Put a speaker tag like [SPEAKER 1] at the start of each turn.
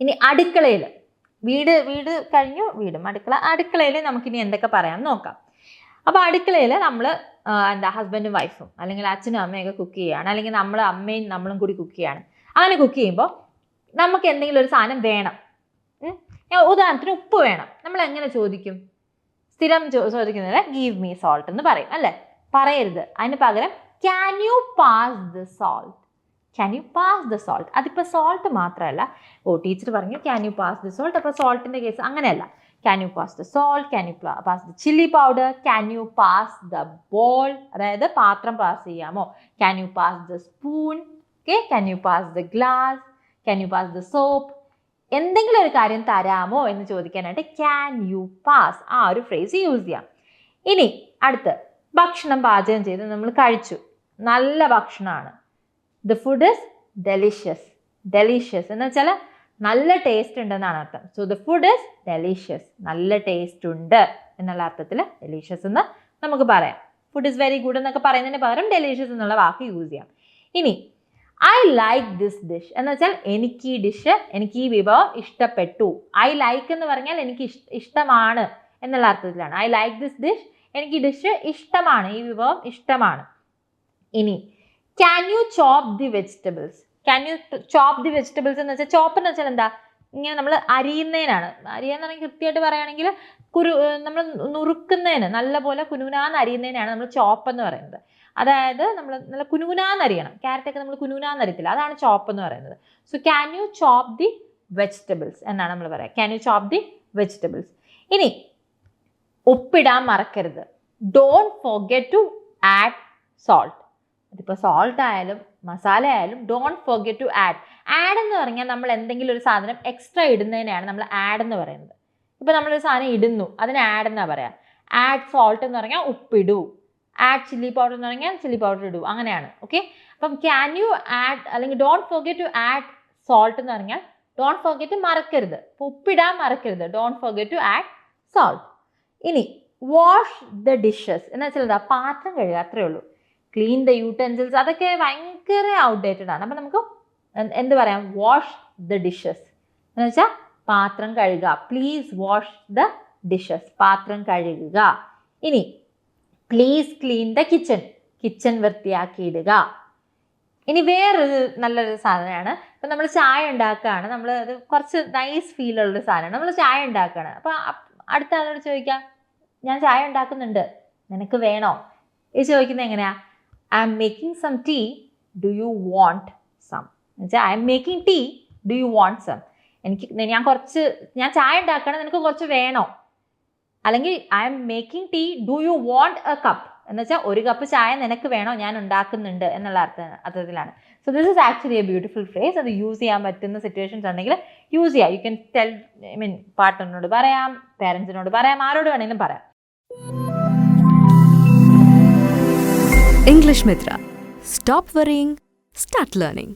[SPEAKER 1] ഇനി അടുക്കളയിൽ, വീട് കഴിഞ്ഞു, വീടും അടുക്കളയിൽ നമുക്കിനി എന്തൊക്കെ പറയാം നോക്കാം. അപ്പോൾ അടുക്കളയിൽ നമ്മൾ ഹസ്ബൻഡും വൈഫും അല്ലെങ്കിൽ അച്ഛനും അമ്മയൊക്കെ കുക്ക് ചെയ്യുകയാണ്, അല്ലെങ്കിൽ നമ്മൾ അമ്മയും നമ്മളും കൂടി കുക്ക് ചെയ്യുകയാണ്. അങ്ങനെ കുക്ക് ചെയ്യുമ്പോൾ നമുക്ക് എന്തെങ്കിലും ഒരു സാധനം വേണം. ഉദാഹരണത്തിന് ഉപ്പ് വേണം. നമ്മൾ എങ്ങനെ ചോദിക്കും? സ്ഥിരം ചോദിക്കുന്നത് ഗീവ് മീ സോൾട്ട് എന്ന് പറയും അല്ലേ? പറയരുത്. അതിന് പകരം can you pass the salt, can you pass the salt. അതിപ്പോൾ സോൾട്ട് മാത്രമല്ല, ടീച്ചർ പറഞ്ഞു can you pass the salt, അപ്പോൾ സോൾട്ടിൻ്റെ കേസ് അങ്ങനെയല്ല. Can you pass the salt, can you pass the chilli powder, can you pass the ball, അതായത് പാത്രം pass ചെയ്യാമോ, can you pass the spoon, okay, can you pass the glass, can you pass the soap. എന്തെങ്കിലും ഒരു കാര്യം തരാമോ എന്ന് ചോദിക്കാനായിട്ട് can you pass, ആ ഒരു ഫ്രേസ് യൂസ് ചെയ്യാം. ഇനി അടുത്ത് ഭക്ഷണം പാചകം ചെയ്ത് നമ്മൾ കഴിച്ചു, നല്ല ഭക്ഷണമാണ്. The food is delicious. Delicious എന്ന് വെച്ചാൽ നല്ല ടേസ്റ്റ് ഉണ്ടെന്നാണ് അർത്ഥം. So the food is delicious, നല്ല ടേസ്റ്റ് ഉണ്ട് എന്നുള്ള അർത്ഥത്തിൽ ഡെലിഷ്യസ് എന്ന് നമുക്ക് പറയാം. ഫുഡ് ഇസ് വെരി ഗുഡ് എന്നൊക്കെ പറയുന്നതിന് പകരം ഡെലിഷ്യസ് എന്നുള്ള വാക്ക് യൂസ് ചെയ്യാം. ഇനി ഐ ലൈക്ക് ദിസ് ഡിഷ് എന്ന് വെച്ചാൽ എനിക്ക് ഈ ഡിഷ്, എനിക്ക് ഈ വിഭവം ഇഷ്ടപ്പെട്ടു. ഐ ലൈക്ക് എന്ന് പറഞ്ഞാൽ എനിക്ക് ഇഷ്ടമാണ് എന്നുള്ള അർത്ഥത്തിലാണ്. ഐ ലൈക്ക് ദിസ് ഡിഷ്, എനിക്ക് ഈ ഡിഷ് ഇഷ്ടമാണ്, ഈ വിഭവം ഇഷ്ടമാണ്. ഇനി can you chop the vegetables. Can you chop the vegetables എന്ന് വെച്ചാൽ, ചോപ്പ് എന്ന് വെച്ചാൽ എന്താ, ഇങ്ങനെ നമ്മൾ അരിയുന്നതിനാണ്. അരിയാന്ന് പറഞ്ഞാൽ കൃത്യമായിട്ട് പറയുകയാണെങ്കിൽ നമ്മൾ നുറുക്കുന്നതിന്, നല്ലപോലെ കുനുകുനാന്ന് അരിയുന്നതിനാണ് നമ്മൾ ചോപ്പ് എന്ന് പറയുന്നത്. അതായത് നമ്മൾ നല്ല കുനുകുനാന്ന് അരിയണം. ക്യാരറ്റൊക്കെ നമ്മൾ കുനുകുനാന്ന് അരിയത്തില്ല, അതാണ് ചോപ്പ് എന്ന് പറയുന്നത്. So can you chop the vegetables എന്നാണ് നമ്മൾ പറയുക. Can you chop the vegetables. ഇനി ഉപ്പിടാൻ മറക്കരുത്. Don't forget to add salt. അതിപ്പോൾ സോൾട്ട് ആയാലും മസാല ആയാലും don't forget to add. Add എന്ന് പറഞ്ഞാൽ നമ്മൾ എന്തെങ്കിലും ഒരു സാധനം എക്സ്ട്രാ ഇടുന്നതിനാണ് നമ്മൾ ആഡ് എന്ന് പറയുന്നത്. ഇപ്പോൾ നമ്മളൊരു സാധനം ഇടുന്നു, അതിന് ആഡ് എന്നാണ് പറയാം. ആഡ് സോൾട്ട് എന്ന് പറഞ്ഞാൽ ഉപ്പിടൂ. ആഡ് ചില്ലി പൗഡർ എന്ന് പറഞ്ഞാൽ ചില്ലി പൗഡർ ഇടൂ, അങ്ങനെയാണ്. ഓക്കെ, അപ്പം ക്യാൻ യു ആഡ് അല്ലെങ്കിൽ don't forget to add salt എന്ന് പറഞ്ഞാൽ ഡോണ്ട് ഫോർഗെറ്റ് മറക്കരുത്, അപ്പോൾ ഉപ്പിടാൻ മറക്കരുത്. Don't forget to add salt. ഇനി വാഷ് ദ ഡിഷസ് എന്ന് വെച്ചാൽ എന്താ, പാത്രം കഴുകുക, അത്രയേ ഉള്ളൂ. ക്ലീൻ ദ യൂട്ടൻസിൽസ്, അതൊക്കെ ഭയങ്കര ഔട്ട്ഡേറ്റഡ് ആണ്. അപ്പം നമുക്ക് എന്ത് പറയാം, വാഷ് ദ ഡിഷസ് എന്ന് വെച്ചാൽ പാത്രം കഴുകുക. പ്ലീസ് വാഷ് ദ ഡിഷസ്, പാത്രം കഴുകുക. ഇനി please clean the kitchen, kitchen വൃത്തിയാക്കിയിടുക. ഇനി വേറൊരു നല്ലൊരു സാധനമാണ്, ഇപ്പം നമ്മൾ ചായ ഉണ്ടാക്കുകയാണ്, നമ്മൾ അത് കുറച്ച് നൈസ് ഫീലുള്ളൊരു സാധനമാണ്. നമ്മൾ ചായ ഉണ്ടാക്കുകയാണ്, അപ്പോൾ അടുത്ത ആളോട് ചോദിക്കാം, ഞാൻ ചായ ഉണ്ടാക്കുന്നുണ്ട്, നിനക്ക് വേണോ? ഇത് ചോദിക്കുന്നത് എങ്ങനെയാ, I am making some tea, do you want some എന്ന് വെച്ചാൽ I am making tea, do you want some. ഞാൻ ചായ ഉണ്ടാക്കണം, നിനക്ക് കുറച്ച് വേണോ? അല്ലെങ്കിൽ I am making tea, do you want a cup എന്ന് വെച്ചാൽ ഒരു കപ്പ് ചായ നിനക്ക് വേണോ, ഞാൻ ഉണ്ടാക്കുന്നുണ്ട് എന്നുള്ള അർത്ഥത്തിലാണ്. So this is actually A beautiful phrase. അത് യൂസ് ചെയ്യാൻ പറ്റുന്ന സിറ്റുവേഷൻസ് ഉണ്ടെങ്കിൽ യൂസ് ചെയ്യാം. യു ക്യാൻ ടെൽ, പാർട്ട്ണറിനോട് പറയാം, പേരൻസിനോട് പറയാം, ആരോട് വേണമെങ്കിലും പറയാം.
[SPEAKER 2] English Mitra. Stop worrying, start learning.